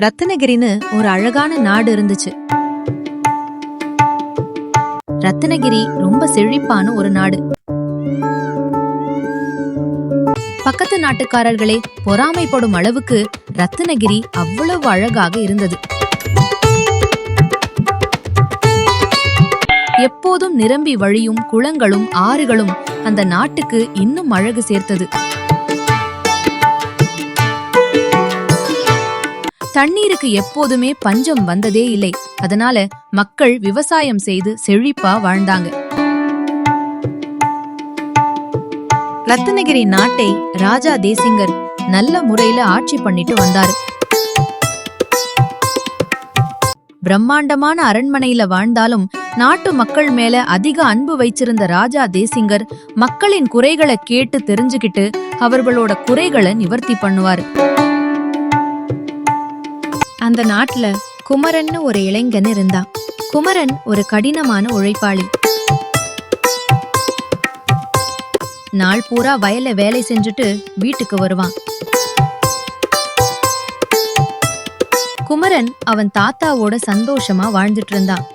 ரத்னகிரின்னு ஒரு அழகான நாடு இருந்துச்சு. ரத்னகிரி ரொம்ப செழிப்பான ஒரு நாடு. பக்கத்து நாட்டுக்காரர்களே பொறாமைப்படும் அளவுக்கு ரத்னகிரி அவ்வளவு அழகாக இருந்தது. எப்போதும் நிரம்பி வழியும் குளங்களும் ஆறுகளும் அந்த நாட்டுக்கு இன்னும் அழகு சேர்த்தது. தண்ணீருக்கு எப்போதுமே பஞ்சம் வந்ததே இல்லை. அதனால மக்கள் விவசாயம் செய்து செழிப்பா வாழ்ந்தாங்க. ரத்னகிரி நாட்டை ராஜா தேசிங்கர் நல்ல முறையில ஆட்சி பண்ணிட்டு வந்தாரு. பிரம்மாண்டமான அரண்மனையில வாழ்ந்தாலும் நாட்டு மக்கள் மேல அதிக அன்பு வைச்சிருந்த ராஜா தேசிங்கர் மக்களின் குறைகளை கேட்டு தெரிஞ்சுக்கிட்டு அவர்களோட குறைகளை நிவர்த்தி பண்ணுவாரு. அந்த நாட்டுல குமரன்னு ஒரு இளைஞன் இருந்தான். குமரன் ஒரு கடினமான உழைப்பாளி. நாள் பூரா வயல்ல வேலை செஞ்சுட்டு வீட்டுக்கு வருவான். குமரன் அவன் தாத்தாவோட சந்தோஷமா வாழ்ந்துட்டு இருந்தான்.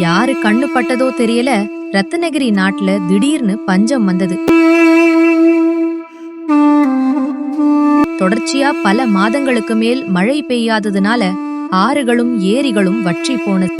யாரு கண்ணு பட்டதோ தெரியல, ரத்னகிரி நாட்டுல திடீர்னு பஞ்சம் வந்தது. தொடர்ச்சியா பல மாதங்களுக்கு மேல் மழை பெய்யாததுனால ஆறுகளும் ஏரிகளும் வற்றி போனது.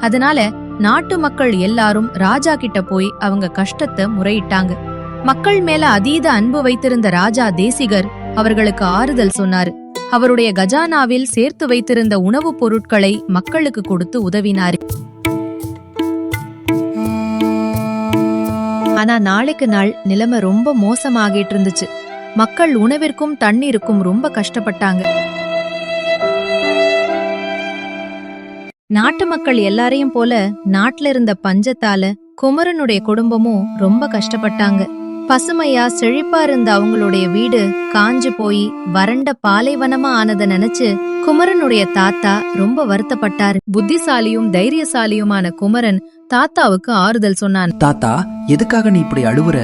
அதனால நாட்டு மக்கள் எல்லாரும் ராஜா கிட்ட போய் அவங்க கஷ்டத்தை முறையிட்டாங்க. மக்கள் மேல அதீத அன்பு வைத்திருந்த ராஜா தேசிகர் அவர்களுக்கு ஆறுதல் சொன்னாரு. அவருடைய கஜானாவில் சேர்த்து வைத்திருந்த உணவுப் பொருட்களை மக்களுக்கு கொடுத்து உதவினாரு. ஆனா நாளுக்கு நாள் நிலைமை ரொம்ப மோசமாகிட்டு இருந்துச்சு. மக்கள் உணவிற்கும் தண்ணீருக்கும் ரொம்ப கஷ்டப்பட்டாங்க. நாட்டு மக்கள் எல்லாரையும் போல நாட்டுல இருந்த பஞ்சத்தால குமரனுடைய குடும்பமும் ரொம்ப கஷ்டப்பட்டாங்க. பசுமையா செழிப்பா இருந்த அவங்களுடைய வீடு காஞ்சு போய் வறண்ட பாலைவனமா ஆனதை நினைச்சு குமரனுடைய தாத்தா ரொம்ப வருத்தப்பட்டாரு. புத்திசாலியும் தைரியசாலியுமான குமரன் தாத்தாவுக்கு ஆறுதல் சொன்னான். தாத்தா, எதுக்காக நீ இப்படி அழுவுற?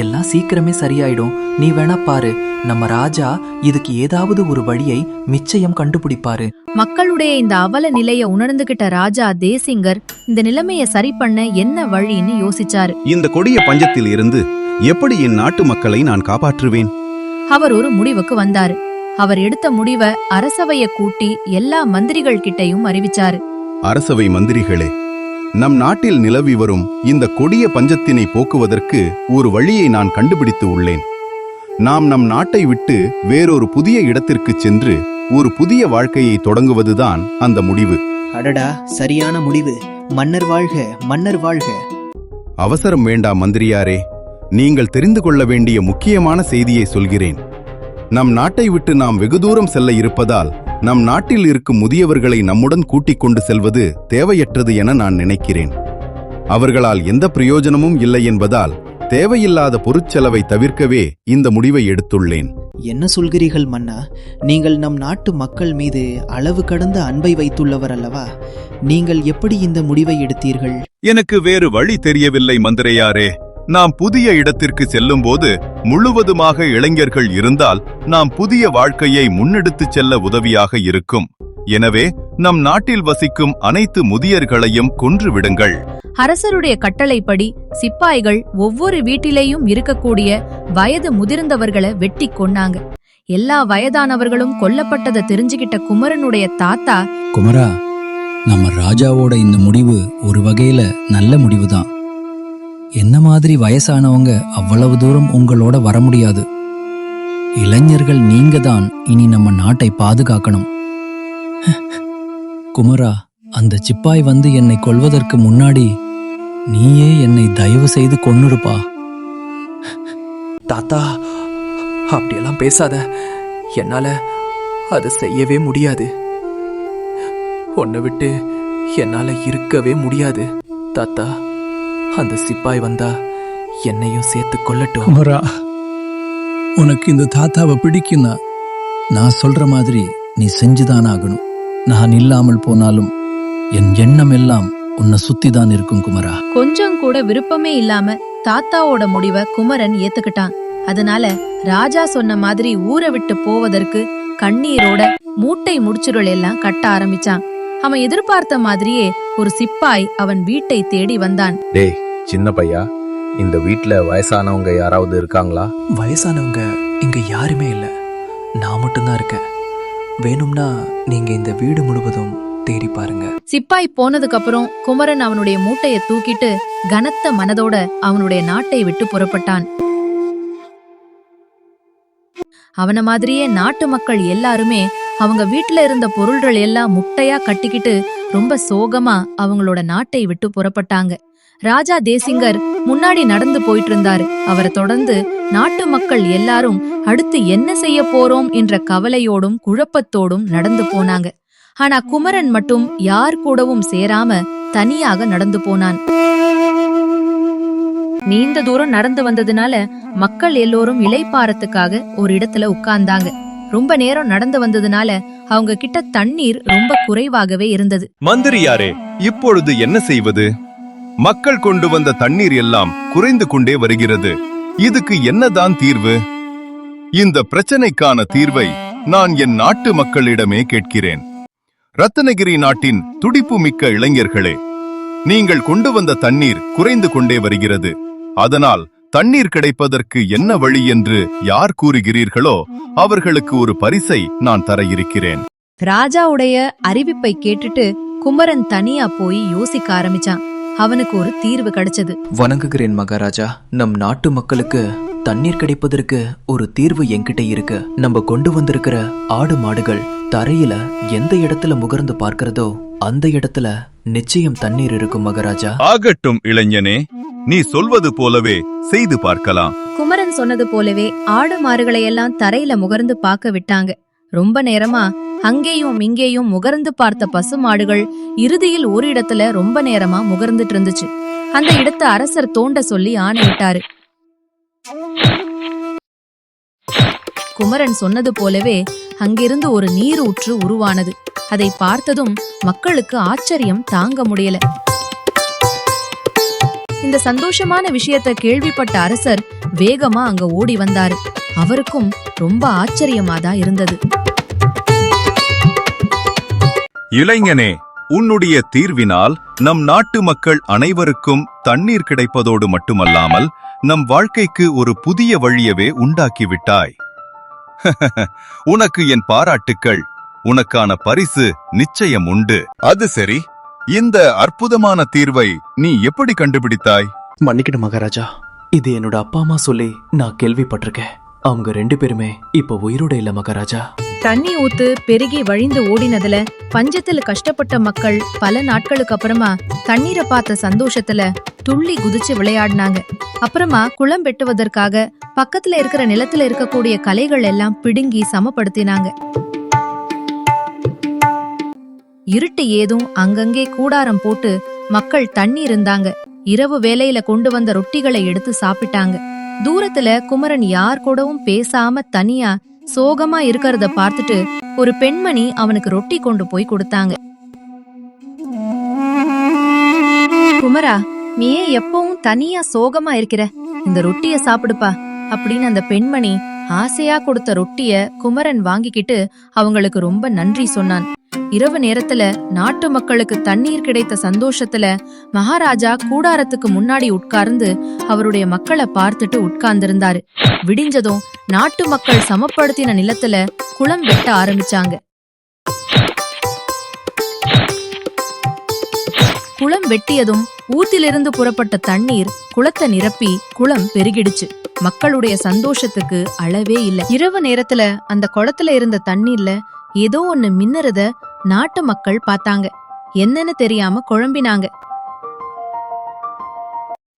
எல்லாம் சீக்கிரமே சரியாயிடும். நீ வேணா பாரு, நம்ம ராஜா இதுக்கு ஏதாவது ஒரு வழியை நிச்சயம் கண்டுபிடிப்பாரு. மக்களுடைய இந்த அவல நிலைய உணர்ந்துகிட்ட ராஜா தேசிங்கர் இந்த நிலைமைய சரி பண்ண என்ன வழின்னு யோசிச்சாரு. இந்த கொடிய பஞ்சத்தில் இருந்து எப்படி என் நாட்டு மக்களை நான் காப்பாற்றுவேன்? அவர் ஒரு முடிவுக்கு வந்தாரு. அவர் எடுத்த முடிவை அரசவைய கூட்டி எல்லா மந்திரிகள் கிட்டையும் அறிவிச்சாரு. அரசவை மந்திரிகளே, நம் நாட்டில் நிலவி வரும் இந்த கொடிய பஞ்சத்தினை போக்குவதற்கு ஒரு வழியை நான் கண்டுபிடித்து உள்ளேன். நாம் நம் நாட்டை விட்டு வேறொரு புதிய இடத்திற்கு சென்று ஒரு புதிய வாழ்க்கையை தொடங்குவதுதான் அந்த முடிவு. அடடா, சரியான முடிவு. மன்னர் வாழ்க, மன்னர் வாழ்க. அவசரம் வேண்டாம் மந்திரியாரே, நீங்கள் தெரிந்து கொள்ள வேண்டிய முக்கியமான செய்தியை சொல்கிறேன். நம் நாட்டை விட்டு நாம் வெகு தூரம் செல்ல இருப்பதால் நம் நாட்டில் இருக்கும் முதியவர்களை நம்முடன் கூட்டிக் கொண்டு செல்வது தேவையற்றது என நான் நினைக்கிறேன். அவர்களால் எந்த பிரயோஜனமும் இல்லை என்பதால் தேவையில்லாத பொருட்செலவை தவிர்க்கவே இந்த முடிவை எடுத்துள்ளேன். என்ன சொல்கிறீர்கள் மன்னா? நீங்கள் நம் நாட்டு மக்கள் மீது அளவு கடந்த அன்பை வைத்துள்ளவர் அல்லவா? நீங்கள் எப்படி இந்த முடிவை எடுத்தீர்கள்? எனக்கு வேறு வழி தெரியவில்லை மந்திரியாரே. நாம் புதிய இடத்திற்கு செல்லும் போது முழுவதுமாக இளைஞர்கள் இருந்தால் நாம் புதிய வாழ்க்கையை முன்னெடுத்துச் செல்ல உதவியாக இருக்கும். எனவே நம் நாட்டில் வசிக்கும் அனைத்து முதியர்களையும் கொன்று விடுங்கள். அரசருடைய கட்டளைப்படி சிப்பாய்கள் ஒவ்வொரு வீட்டிலேயும் இருக்கக்கூடிய வயது முதிர்ந்தவர்களை வெட்டி கொன்னாங்க. எல்லா வயதானவர்களும் கொல்லப்பட்டதை தெரிஞ்சுகிட்ட குமரனுடைய தாத்தா, குமரா, நம்ம ராஜாவோட இந்த முடிவு ஒரு வகையில நல்ல முடிவுதான். என்ன மாதிரி வயசானவங்க அவ்வளவு தூரம் உங்களோட வர முடியாது. இளைஞர்கள் நீங்க தான் இனி நம்ம நாட்டை பாதுகாக்கணும். குமரா, அந்த சிப்பாய் வந்து என்னை கொல்வதற்கு முன்னாடி நீயே என்னை தயவு செய்து கொன்னுருப்பா. தாத்தா, அப்படியெல்லாம் பேசாத. என்னால அதை செய்யவே முடியாது. உன்னை விட்டு என்னால இருக்கவே முடியாது. தாத்தா, அந்த சிப்பாய் வந்தா என்னையும் சேர்த்து கொல்லட்டும். குமரா, உனக்கு இந்த தாத்தாவை பிடிக்குன்னா நான் சொல்ற மாதிரி நீ செஞ்சுதான் ஆகணும். நான் இல்லாமல் போனாலும் என் எண்ணம் எல்லாம் உன்னை சுத்திதான் இருக்கும் குமரா. கொஞ்சம் கூட விருப்பமே இல்லாம தாத்தாவோட முடிவை குமரன் ஏத்துக்கிட்டான். அதனால ராஜா சொன்ன மாதிரி ஊரை விட்டு போவதற்கு கண்ணீரோட மூட்டை முடிச்சுருள் எல்லாம் கட்ட ஆரம்பிச்சான். அவன் எதிர்பார்த்த மாதிரியே ஒரு சிப்பாய் அவன் வீட்டை தேடி வந்தான். டேய் சின்ன பையா, இந்த வீட்ல வயசானவங்க யாராவது இருக்காங்களா? வயசானவங்க இங்க யாருமே இல்ல, நான் மட்டும்தான் இருக்கேன். வேணும்னா நீங்க இந்த வீடு முழுவதும் தேடி பாருங்க. சிப்பாய் போனதுக்கு அப்புறம் குமரன் அவனுடைய மூட்டைய தூக்கிட்டு கனத்த மனதோட அவனுடைய நாட்டை விட்டு புறப்பட்டான். அவன மாதிரியே நாட்டு மக்கள் எல்லாருமே அவங்க வீட்டுல இருந்த பொருள்கள் எல்லாம் முட்டையா கட்டிக்கிட்டு ரொம்ப சோகமா அவங்களோட நாட்டை விட்டு புறப்பட்டாங்க. ராஜா தேசிங்கர் முன்னாடி நடந்து போயிட்டு இருந்தாரு. அவரை தொடர்ந்து நாட்டு மக்கள் எல்லாரும் அடுத்து என்ன செய்ய போறோம் என்ற கவலையோடும் குழப்பத்தோடும் நடந்து போனாங்க. ஆனா குமரன் மட்டும் யார் கூடவும் சேராம தனியாக நடந்து போனான். நீண்ட தூரம் நடந்து வந்ததுனால மக்கள் எல்லோரும் இளைப்பாறத்துக்காக ஒரு இடத்துல உட்கார்ந்தாங்க. ரொம்ப நேரம் நடந்து வந்ததுனால அவங்க கிட்ட தண்ணீர் ரொம்ப குறைவாகவே இருந்தது. மந்திரியாரே, இப்பொழுது என்ன செய்வது? மக்கள் கொண்டு வந்த தண்ணீர் எல்லாம் குறைந்து கொண்டே வருகிறது. இதுக்கு என்னதான் தீர்வு? இந்த பிரச்சனைக்கான தீர்வை நான் என் நாட்டு மக்களிடமே கேட்கிறேன். ரத்னகிரி நாட்டின் துடிப்பு மிக்க இளைஞர்களே, நீங்கள் கொண்டு வந்த தண்ணீர் குறைந்து கொண்டே வருகிறது. அதனால் தண்ணீர் கிடைப்பதற்கு என்ன வழி என்று யார் கூறுகிறீர்களோ அவர்களுக்கு ஒரு பரிசை நான் தர இருக்கிறேன். ராஜாவுடைய அறிவிப்பை கேட்டுட்டு குமரன் தனியா போய் யோசிக்க ஆரம்பிச்சான். அவனுக்கு ஒரு தீர்வு கிடைச்சது. வணங்குகிறேன் மகாராஜா. நம் நாட்டு மக்களுக்கு தண்ணீர் கிடைப்பதற்கு ஒரு தீர்வு என்கிட்ட இருக்கு. நம்ம கொண்டு வந்திருக்கிற ஆடு மாடுகள் தரையில எந்த இடத்துல முகர்ந்து பார்க்கிறதோ அந்த இடத்துல நிச்சயம் தண்ணீர் இருக்கும் மகாராஜா. ஆகட்டும் இளைஞனே, நீ சொல்வது போலவே செய்து பார்க்கலாம். குமரன் சொன்னது போலவே ஆடு மாடுகளை எல்லாம் தரையில முகர்ந்து பார்க்க விட்டாங்க. ரொம்ப நேரமா அங்கேயும் இங்கேயும் முகர்ந்து பார்த்த பசு மாடுகள் இறுதியில் ஒரு இடத்துல ரொம்ப நேரமா முகர்ந்துட்டு இருந்துச்சு. அந்த இடத்தை அரசர் தோண்ட சொல்லி ஆணையிட்டாரு. குமரன் சொன்னது போலவே அங்கிருந்து ஒரு நீர் ஊற்று உருவானது. அதை பார்த்ததும் மக்களுக்கு ஆச்சரியம் தாங்க முடியல. இந்த சந்தோஷமான விஷயத்தை கேள்விப்பட்ட அரசர் வேகமா அங்க ஓடி வந்தாரு. அவருக்கும் ரொம்ப ஆச்சரியமாதான் இருந்தது. இளைஞனே, உன்னுடைய தீர்வினால் நம் நாட்டு மக்கள் அனைவருக்கும் தண்ணீர் கிடைப்பதோடு மட்டுமல்லாமல் நம் வாழ்க்கைக்கு ஒரு புதிய வழியவே உண்டாக்கிவிட்டாய். உனக்கு என் பாராட்டுக்கள். உனக்கான பரிசு நிச்சயம் உண்டு. அது சரி, இந்த அற்புதமான தீர்வை நீ எப்படி கண்டுபிடித்தாய்? மன்னிக்கணும் மகாராஜா, இது என்னோட அப்பா அம்மா சொல்லி நான் கேள்விப்பட்டிருக்கேன். அவங்க 2 பேருமே இப்ப உயிரோட இல்ல மகாராஜா. தண்ணி ஊத்து பெருகி வழிந்து ஓடினதுல பஞ்சத்துல கஷ்டப்பட்ட மக்கள் பல நாட்களுக்கு அப்புறமா தண்ணீரை பார்த்த சந்தோஷத்துல துள்ளி குதிச்சு விளையாடினாங்க. அப்புறமா குளம் வெட்டுவதற்காக பக்கத்துல இருக்கிற நிலத்துல இருக்கக்கூடிய கலைகள் எல்லாம் பிடுங்கி சமப்படுத்தினாங்க. இருட்டு ஏதும் அங்கங்கே கூடாரம் போட்டு மக்கள் தண்ணி இருந்தாங்க. இரவு வேளையில கொண்டு வந்த ரொட்டிகளை எடுத்து சாப்பிட்டாங்க. தூரத்துல குமரன் யார் கூடவும் பேசாம தனியா சோகமா இருக்கறத பார்த்துட்டு ஒரு பெண்மணி அவனுக்கு ரொட்டி கொண்டு போய் கொடுத்தாங்க. குமரா, நீ ஏன் எப்பவும் தனியா சோகமா இருக்கிற? இந்த ரொட்டிய சாப்பிடுப்பா அப்படின்னு அந்த பெண்மணி ஆசையா கொடுத்த ரொட்டிய குமரன் வாங்கிக்கிட்டு அவங்களுக்கு ரொம்ப நன்றி சொன்னான். இரவு நேரத்துல நாட்டு மக்களுக்கு தண்ணீர் கிடைத்த சந்தோஷத்துல மகாராஜா கூடாரத்துக்கு முன்னாடி உட்கார்ந்து அவருடைய மக்களை பார்த்துட்டு உட்கார்ந்திருந்தாரு. விடிஞ்சதும் நாட்டு மக்கள் சமப்படுத்தின நிலத்துல குளம் வெட்ட ஆரம்பிச்சாங்க. குளம் வெட்டியதும் ஊத்திலிருந்து புறப்பட்ட தண்ணீர் குளத்தை நிரப்பி குளம் பெருகிடுச்சு. மக்களுடைய சந்தோஷத்துக்கு அளவே இல்ல. இரவு நேரத்துல அந்த குளத்துல இருந்த தண்ணீர்ல ஏதோ ஒன்னு மின்னறத நாட்டு மக்கள் பார்த்தாங்க. என்னன்னு தெரியாம குழம்பினாங்க.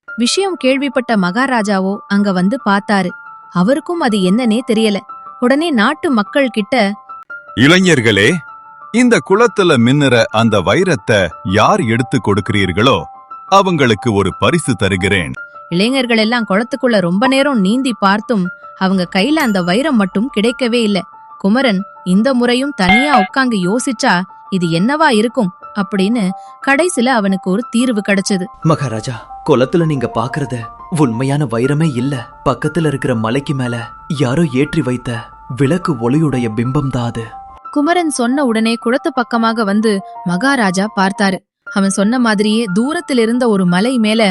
விஷயம் கேள்விப்பட்ட மகாராஜாவோ அங்க வந்து பார்த்தாரு. அவருக்கும் அது என்னன்னே தெரியல. உடனே நாட்டு மக்கள் கிட்ட, இளைஞர்களே, இந்த குளத்துல மின்னுற அந்த வைரத்தை யார் எடுத்து கொடுக்கிறீர்களோ அவங்களுக்கு ஒரு பரிசு தருகிறேன். இளைஞர்கள் எல்லாம் குளத்துக்குள்ள ரொம்ப நேரம் நீந்தி பார்த்தும் அவங்க கையில அந்த வைரம் மட்டும் கிடைக்கவே இல்ல. குமரன் இந்த முறையும் தனியா உட்கார்ந்து யோசிச்சா இது என்னவா இருக்கும் அப்படின்னு கடைசில அவனுக்கு ஒரு தீர்வு கிடைச்சது. மகாராஜா, குளத்துல நீங்க பாக்குறத உண்மையான வைரமே இல்ல. பக்கத்துல இருக்கிற மலைக்கு மேல யாரோ ஏற்றி வைத்த விளக்கு ஒளியுடைய பிம்பம் தான் அது. குமரன் சொன்ன உடனே குளத்து பக்கமாக வந்து மகாராஜா பார்த்தாரு. அவன் சொன்ன மாதிரியே தூரத்தில் இருந்த ஒரு மலை மேல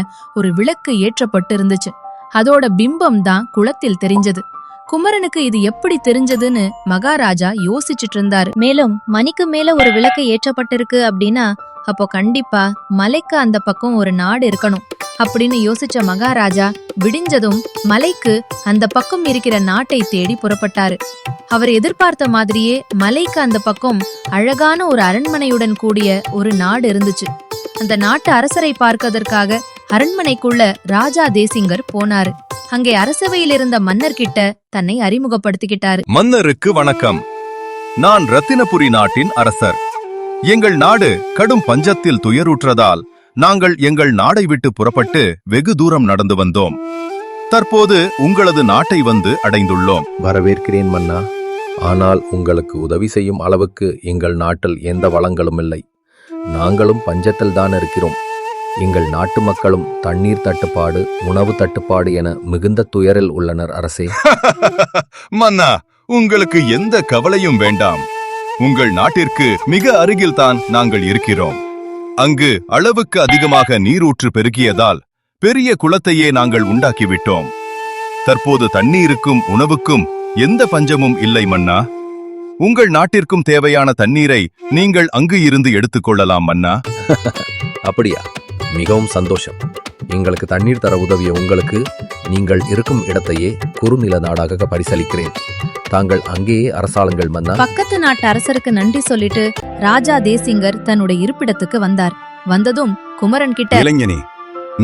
ஒரு விளக்கு ஏற்றப்பட்டு இருந்துச்சு. அதோட பிம்பம் தான் குளத்தில் தெரிஞ்சது. குமரனுக்கு இது எப்படி தெரிஞ்சதுன்னு மகாராஜா யோசிச்சுட்டு இருந்தாரு. மேலும் மணிக்கு மேல ஒரு விளக்கு ஏற்றப்பட்டிருக்கு அப்படின்னா அப்போ கண்டிப்பா மலைக்கு அந்த பக்கம் ஒரு நாடு இருக்கணும் அப்படின்னு யோசிச்ச மகாராஜா விடிஞ்சதும் மலைக்கு அந்த பக்கம் இருக்கிற நாட்டை தேடி புறப்பட்டாரு. அவர் எதிர்பார்த்த மாதிரியே மலைக்கு அந்த பக்கம் அழகான ஒரு அரண்மனையுடன் கூடிய ஒரு நாடு இருந்துச்சு. அந்த நாட்டு அரசரை பார்க்கதற்காக அரண்மனைக்குள்ள ராஜா தேசிங்கர் போனாரு. அங்கே அரசவையில் இருந்த மன்னர்கிட்ட தன்னை அறிமுகப்படுத்திக்கிட்டாரு. மன்னருக்கு வணக்கம். நான் ரத்தினபுரி நாட்டின் அரசர். எங்கள் நாடு கடும் பஞ்சத்தில் துயருற்றதால் நாங்கள் எங்கள் நாடை விட்டு புறப்பட்டு வெகு தூரம் நடந்து வந்தோம். தற்போது உங்களது நாட்டை வந்து அடைந்துள்ளோம். வரவேற்கிறேன் மன்னா. ஆனால் உங்களுக்கு உதவி செய்யும் அளவுக்கு எங்கள் நாட்டில் எந்த வளங்களும் இல்லை. நாங்களும் பஞ்சத்தில் தான் இருக்கிறோம். எங்கள் நாட்டு மக்களும் தண்ணீர் தட்டுப்பாடு, உணவு தட்டுப்பாடு என மிகுந்த துயரில் உள்ளனர் அரசே. மன்னா, உங்களுக்கு எந்த கவலையும் வேண்டாம். உங்கள் நாட்டிற்கு மிக அருகில்தான் நாங்கள் இருக்கிறோம். அங்கு அளவுக்கு அதிகமாக நீரூற்று பெருகியதால் பெரிய குளத்தையே நாங்கள் உண்டாக்கிவிட்டோம். தற்போது தண்ணீருக்கும் உணவுக்கும் எந்த பஞ்சமும் இல்லை மன்னா. உங்கள் நாட்டிற்கும் தேவையான தண்ணீரை நீங்கள் அங்கு இருந்து எடுத்துக்கொள்ளலாம் மன்னா. அப்படியா? மிகவும் சந்தோஷம். எங்களுக்கு தண்ணீர் தர உதவிய உங்களுக்கு நீங்கள் இருக்கும் இடத்தையே குறுநில நாடாக பரிசளிக்கிறேன். தாங்கள் அங்கேயே அரசாளுங்கள் மன்னா. பக்கத்து நாட்டு அரசருக்கு நன்றி சொல்லிட்டு ராஜா தேசிங்கர் தன்னுடைய இருப்பிடத்துக்கு வந்தார். வந்ததும் குமரன் கிட்ட, இளைஞனே,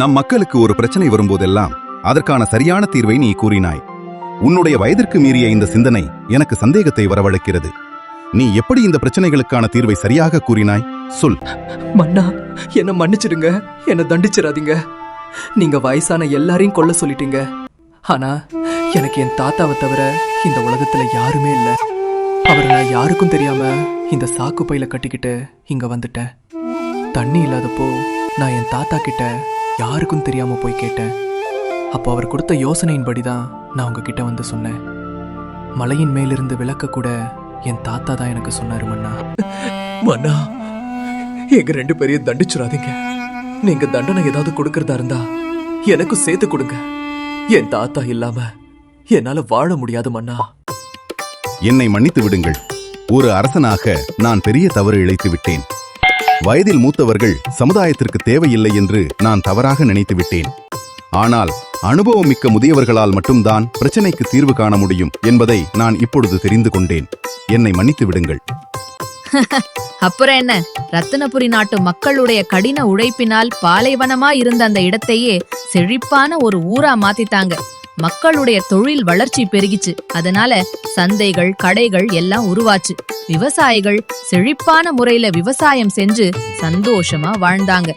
நம் மக்களுக்கு ஒரு பிரச்சனை வரும்போதெல்லாம் அதற்கான சரியான தீர்வை நீ கூறினாய். உன்னுடைய வயதிற்கு மீறிய இந்த சிந்தனை எனக்கு சந்தேகத்தை வரவழைக்கிறது. நீ எப்படி இந்த பிரச்சனைகளுக்கான தீர்வை சரியாக கூறினாய்? சொல். மன்னா, என்ன மன்னிச்சிடுங்க. என்ன தண்டிச்சிடாதீங்க. நீங்க வயசான எல்லாரையும் கொல்ல சொல்லிட்டீங்க. ஆனா எனக்கு என் தாத்தாவை தவிர இந்த உலகத்துல யாருமே இல்ல. அவரை நான் யாருக்கும் தெரியாம இந்த சாக்கு பையில கட்டிக்கிட்டு இங்க வந்துட்டேன். தண்ணி இல்லாதப்போ நான் என் தாத்தா கிட்ட யாருக்கும் தெரியாம போய் கேட்டேன். அப்போ அவர் கொடுத்த யோசனையின்படிதான் நான் உங்ககிட்ட வந்து சொன்னேன். மலையின் மேலிருந்து விளக்க கூட என் தாத்தா தான் எனக்கு சொன்னாரு மன்னா. மன்னா, எங்க 2 பேரையும் தண்டிச்சிடாதீங்க. நீங்க தண்டனை ஏதாவது கொடுக்கறதா இருந்தா எனக்கு சேர்த்து கொடுங்க. என் தாத்தா இல்லாம என்னால வாழ முடியாது மன்னா. என்னை மன்னித்து விடுங்கள். ஒரு அரசனாக நான் பெரிய தவறு இழைத்து விட்டேன். வயதில் மூத்தவர்கள் சமுதாயத்திற்கு தேவையில்லை என்று நான் தவறாக நினைத்து விட்டேன். ஆனால் அனுபவம் மிக்க முதியவர்களால் மட்டும்தான் பிரச்சனைக்கு தீர்வு காண முடியும் என்பதை நான் இப்பொழுது தெரிந்து கொண்டேன். என்னை மன்னித்து விடுங்கள். அப்புறம் என்ன, ரத்தினபுரி நாட்டு மக்களுடைய கடின உழைப்பினால் பாலைவனமா இருந்த அந்த இடத்தையே செழிப்பான ஒரு ஊரா மாத்திட்டாங்க. மக்களுடைய தொழில் வளர்ச்சி பெருகிச்சு. அதனால சந்தைகள், கடைகள் எல்லாம் உருவாச்சு. விவசாயிகள் செழிப்பான முறையில விவசாயம் செஞ்சு சந்தோஷமா வாழ்ந்தாங்க.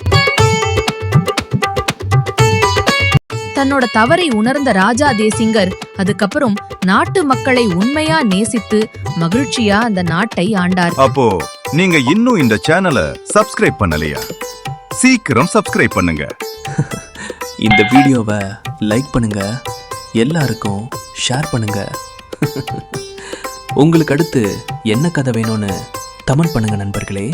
தன்னோட தவறை உணர்ந்த ராஜா தேசிங்கர் அதுக்கப்புறம் நாட்டு மக்களை உண்மையா நேசித்து மகிழ்ச்சியா அந்த நாட்டை ஆண்டார். அப்போ நீங்க இன்னும் இந்த சேனலை சப்ஸ்கிரைப் பண்ணலையா? சீக்கிரம் சப்ஸ்கிரைப் பண்ணுங்க. இந்த வீடியோவை லைக் பண்ணுங்க, எல்லாருக்கும் ஷேர் பண்ணுங்க. உங்களுக்கு அடுத்து என்ன கதை வேணும்னு கமெண்ட் பண்ணுங்க நண்பர்களே.